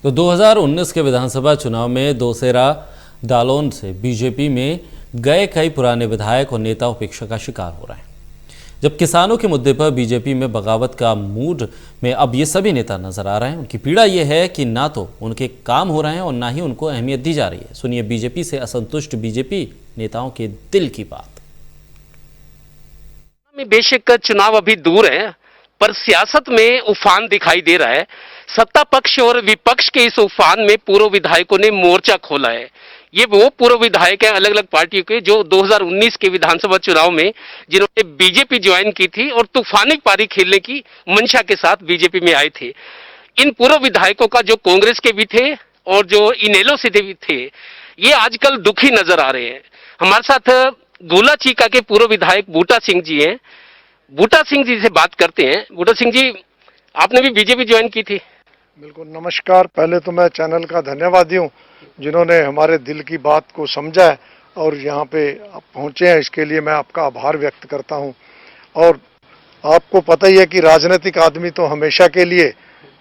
तो 2019 के विधानसभा चुनाव में दोसेरा दालोन से बीजेपी में गए कई पुराने विधायक और नेता उपेक्षा का शिकार हो रहे हैं। जब किसानों के मुद्दे पर बीजेपी में बगावत का मूड में अब ये सभी नेता नजर आ रहे हैं। उनकी पीड़ा ये है कि ना तो उनके काम हो रहे हैं और ना ही उनको अहमियत दी जा रही है। सुनिए बीजेपी से असंतुष्ट बीजेपी नेताओं के दिल की बात। बेशक चुनाव अभी दूर है, पर सियासत में उफान दिखाई दे रहा है। सत्ता पक्ष और विपक्ष के इस उफान में पूर्व विधायकों ने मोर्चा खोला है। ये वो पूर्व विधायक हैं अलग अलग पार्टियों के, जो 2019 के विधानसभा चुनाव में जिन्होंने बीजेपी ज्वाइन की थी और तूफानी पारी खेलने की मंशा के साथ बीजेपी में आए थे। इन पूर्व विधायकों का जो कांग्रेस के भी थे और जो इनेलो से भी थे, ये आजकल दुखी नजर आ रहे हैं। हमारे साथ गोला चीका के पूर्व विधायक बूटा सिंह जी हैं। बूटा सिंह जी से बात करते हैं। बूटा सिंह जी, आपने भी बीजेपी ज्वाइन की थी? बिल्कुल, नमस्कार। पहले तो मैं चैनल का धन्यवादी हूँ जिन्होंने हमारे दिल की बात को समझा है और यहाँ पे पहुँचे हैं, इसके लिए मैं आपका आभार व्यक्त करता हूँ। और आपको पता ही है कि राजनीतिक आदमी तो हमेशा के लिए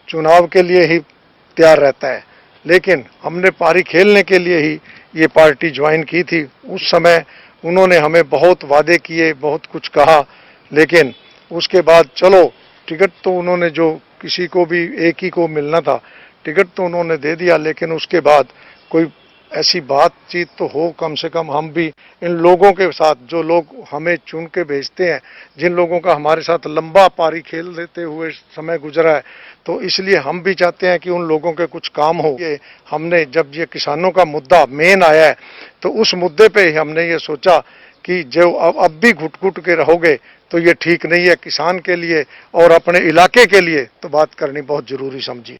चुनाव के लिए ही तैयार रहता है, लेकिन हमने पारी खेलने के लिए ही ये पार्टी ज्वाइन की थी। उस समय उन्होंने हमें बहुत वादे किए, बहुत कुछ कहा, लेकिन उसके बाद चलो टिकट तो उन्होंने, जो किसी को भी एक ही को मिलना था, टिकट तो उन्होंने दे दिया, लेकिन उसके बाद कोई ऐसी बातचीत तो हो, कम से कम हम भी इन लोगों के साथ, जो लोग हमें चुन के भेजते हैं, जिन लोगों का हमारे साथ लंबा पारी खेल देते हुए समय गुजरा है, तो इसलिए हम भी चाहते हैं कि उन लोगों के कुछ काम हो। ये हमने, जब ये किसानों का मुद्दा मेन आया है, तो उस मुद्दे पे ही हमने ये सोचा कि जो अब भी घुट घुट के रहोगे तो ये ठीक नहीं है। किसान के लिए और अपने इलाके के लिए तो बात करनी बहुत जरूरी समझी।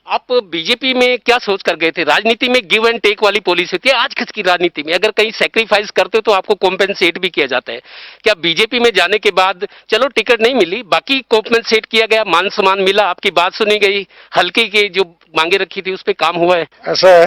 आप बीजेपी में क्या सोच कर गए थे? राजनीति में गिव एंड टेक वाली पॉलिसी होती है। आजकल की राजनीति में अगर कहीं सेक्रीफाइस करते हो तो आपको कॉम्पेंसेट भी किया जाता है। क्या बीजेपी में जाने के बाद, चलो टिकट नहीं मिली, बाकी कॉम्पेंसेट किया गया, मान सम्मान मिला, आपकी बात सुनी गई, हल्के की जो मांगे रखी थी उस पर काम हुआ है? ऐसा है,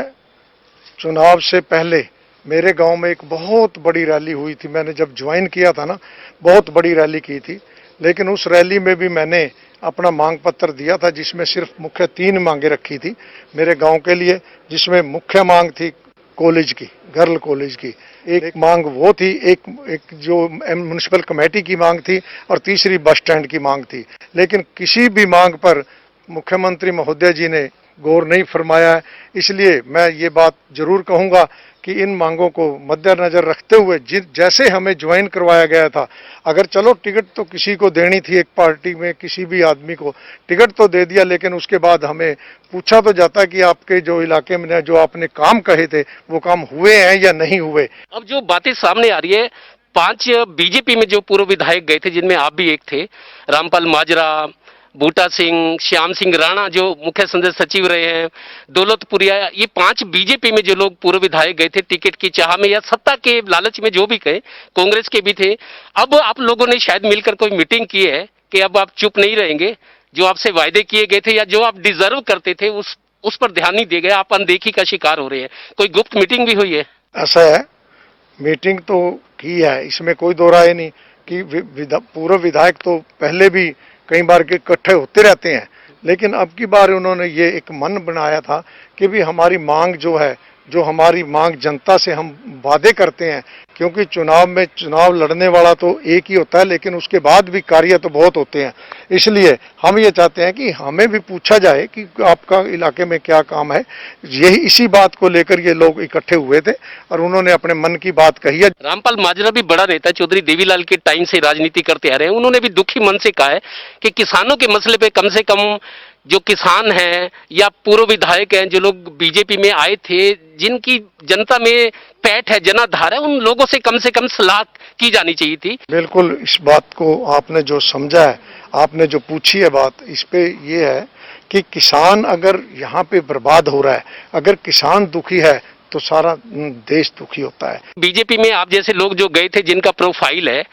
चुनाव से पहले मेरे गांव में एक बहुत बड़ी रैली हुई थी। मैंने जब ज्वाइन किया था ना, बहुत बड़ी रैली की थी, लेकिन उस रैली में भी मैंने अपना मांग पत्र दिया था, जिसमें सिर्फ मुख्य 3 मांगे रखी थी मेरे गांव के लिए। जिसमें मुख्य मांग थी कॉलेज की, गर्ल कॉलेज की, एक मांग वो थी, एक जो म्युनिसिपल कमेटी की मांग थी, और तीसरी बस स्टैंड की मांग थी। लेकिन किसी भी मांग पर मुख्यमंत्री महोदय जी ने गौर नहीं फरमाया है। इसलिए मैं ये बात जरूर कहूंगा कि इन मांगों को मद्देनजर रखते हुए, जैसे हमें ज्वाइन करवाया गया था, अगर चलो टिकट तो किसी को देनी थी, एक पार्टी में किसी भी आदमी को टिकट तो दे दिया, लेकिन उसके बाद हमें पूछा तो जाता कि आपके जो इलाके में जो आपने काम कहे थे वो काम हुए हैं या नहीं हुए। अब जो बातें सामने आ रही है, 5 बीजेपी में जो पूर्व विधायक गए थे, जिनमें आप भी एक थे, रामपाल माजरा, बूटा सिंह, श्याम सिंह राणा जो मुख्य संसदीय सचिव रहे हैं, दौलतपुरिया, ये 5 बीजेपी में जो लोग पूर्व विधायक गए थे टिकट की चाह में या सत्ता के लालच में, जो भी कहे, कांग्रेस के भी थे। अब आप लोगों ने शायद मिलकर कोई मीटिंग की है कि अब आप चुप नहीं रहेंगे, जो आपसे वायदे किए गए थे या जो आप डिजर्व करते थे उस पर ध्यान नहीं दिया गया, आप अनदेखी का शिकार हो रहे हैं। कोई गुप्त मीटिंग भी हुई है? ऐसा है, मीटिंग तो की है, इसमें कोई दो राय नहीं कि पूर्व विधायक तो पहले भी कई बार के इकट्ठे होते रहते हैं, लेकिन अब की बार उन्होंने ये एक मन बनाया था कि भी हमारी मांग जो है, जो हमारी मांग जनता से हम वादे करते हैं, क्योंकि चुनाव में चुनाव लड़ने वाला तो एक ही होता है, लेकिन उसके बाद भी कार्य तो बहुत होते हैं। इसलिए हम ये चाहते हैं कि हमें भी पूछा जाए कि आपका इलाके में क्या काम है। यही इसी बात को लेकर ये लोग इकट्ठे हुए थे और उन्होंने अपने मन की बात कही है। रामपाल माजरा भी बड़ा नेता, चौधरी देवीलाल के टाइम से राजनीति करते आ रहे हैं। उन्होंने भी दुखी मन से कहा है कि किसानों के मसले पे कम से कम जो किसान हैं या पूर्व विधायक हैं, जो लोग बीजेपी में आए थे, जिनकी जनता में पैठ है, जनाधार है, उन लोगों से कम सलाह की जानी चाहिए थी। बिल्कुल, इस बात को आपने जो समझा है, आपने जो पूछी है बात, इस पे ये है कि किसान अगर यहाँ पे बर्बाद हो रहा है, अगर किसान दुखी है तो सारा देश दुखी होता है। बीजेपी में आप जैसे लोग जो गए थे, जिनका प्रोफाइल है,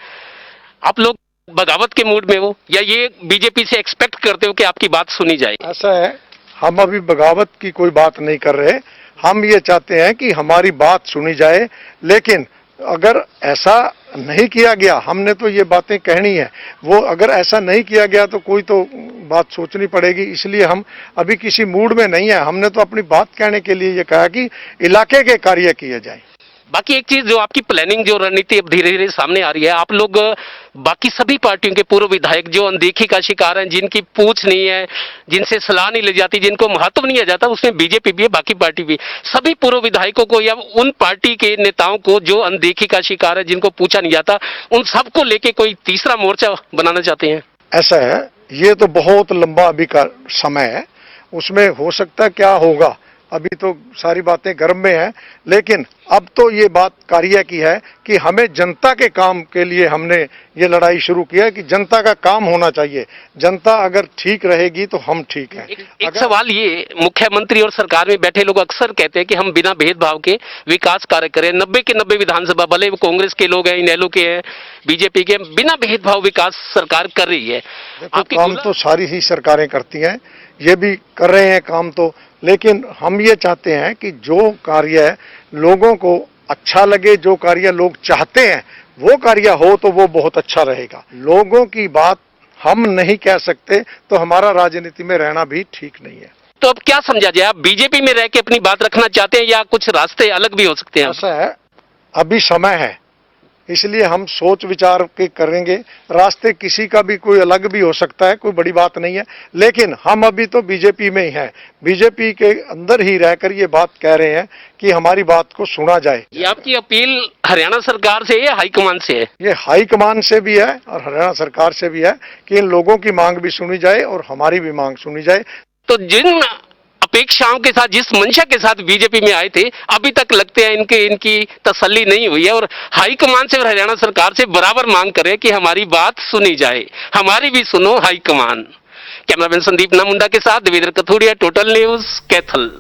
आप लोग बगावत के मूड में हो या ये बीजेपी से एक्सपेक्ट करते हो कि आपकी बात सुनी जाए? ऐसा है, हम अभी बगावत की कोई बात नहीं कर रहे। हम ये चाहते हैं कि हमारी बात सुनी जाए, लेकिन अगर ऐसा नहीं किया गया, हमने तो ये बातें कहनी है। वो अगर ऐसा नहीं किया गया तो कोई तो बात सोचनी पड़ेगी, इसलिए हम अभी किसी मूड में नहीं है। हमने तो अपनी बात कहने के लिए ये कहा कि इलाके के कार्य किए जाए। बाकी एक चीज, जो आपकी प्लानिंग, जो रणनीति अब धीरे धीरे सामने आ रही है, आप लोग बाकी सभी पार्टियों के पूर्व विधायक जो अनदेखी का शिकार हैं, जिनकी पूछ नहीं है, जिनसे सलाह नहीं ली जाती, जिनको महत्व नहीं दिया जाता, उसमें बीजेपी भी है, बाकी पार्टी भी, सभी पूर्व विधायकों को या उन पार्टी के नेताओं को जो अनदेखी का शिकार है, जिनको पूछा नहीं जाता, उन सबको लेके कोई तीसरा मोर्चा बनाना चाहते हैं? ऐसा है, ये तो बहुत लंबा अभी का समय है, उसमें हो सकता है क्या होगा, अभी तो सारी बातें गर्म में है। लेकिन अब तो ये बात कार्य की है कि हमें जनता के काम के लिए हमने ये लड़ाई शुरू किया है कि जनता का काम होना चाहिए। जनता अगर ठीक रहेगी तो हम ठीक हैं। एक सवाल ये, मुख्यमंत्री और सरकार में बैठे लोग अक्सर कहते हैं कि हम बिना भेदभाव के विकास कार्य करें। 90 के 90 विधानसभा, भले वो कांग्रेस के लोग हैं, इनेलो के हैं, बीजेपी के, बिना भेदभाव विकास सरकार कर रही है। आपकी काम तो सारी ही सरकारें करती हैं, ये भी कर रहे हैं काम तो, लेकिन हम ये चाहते हैं कि जो कार्य लोगों को अच्छा लगे, जो कार्य लोग चाहते हैं वो कार्य हो तो वो बहुत अच्छा रहेगा। लोगों की बात हम नहीं कह सकते तो हमारा राजनीति में रहना भी ठीक नहीं है। तो अब क्या समझा जाए, आप बीजेपी में रह के अपनी बात रखना चाहते हैं या कुछ रास्ते अलग भी हो सकते हैं? ऐसा है, अभी समय है, इसलिए हम सोच विचार के करेंगे। रास्ते किसी का भी कोई अलग भी हो सकता है, कोई बड़ी बात नहीं है, लेकिन हम अभी तो बीजेपी में ही हैं। बीजेपी के अंदर ही रहकर ये बात कह रहे हैं कि हमारी बात को सुना जाए। ये आपकी अपील हरियाणा सरकार से या हाईकमान से है? ये हाईकमान से भी है और हरियाणा सरकार से भी है कि इन लोगों की मांग भी सुनी जाए और हमारी भी मांग सुनी जाए। तो जिन अपेक्षाओं के साथ, जिस मंशा के साथ बीजेपी में आए थे, अभी तक लगते हैं इनकी तसल्ली नहीं हुई है और हाईकमान से और हरियाणा सरकार से बराबर मांग करें कि हमारी बात सुनी जाए, हमारी भी सुनो हाईकमान। कैमरामैन संदीप नामुंडा के साथ देवेंद्र कथोड़िया, टोटल न्यूज, कैथल।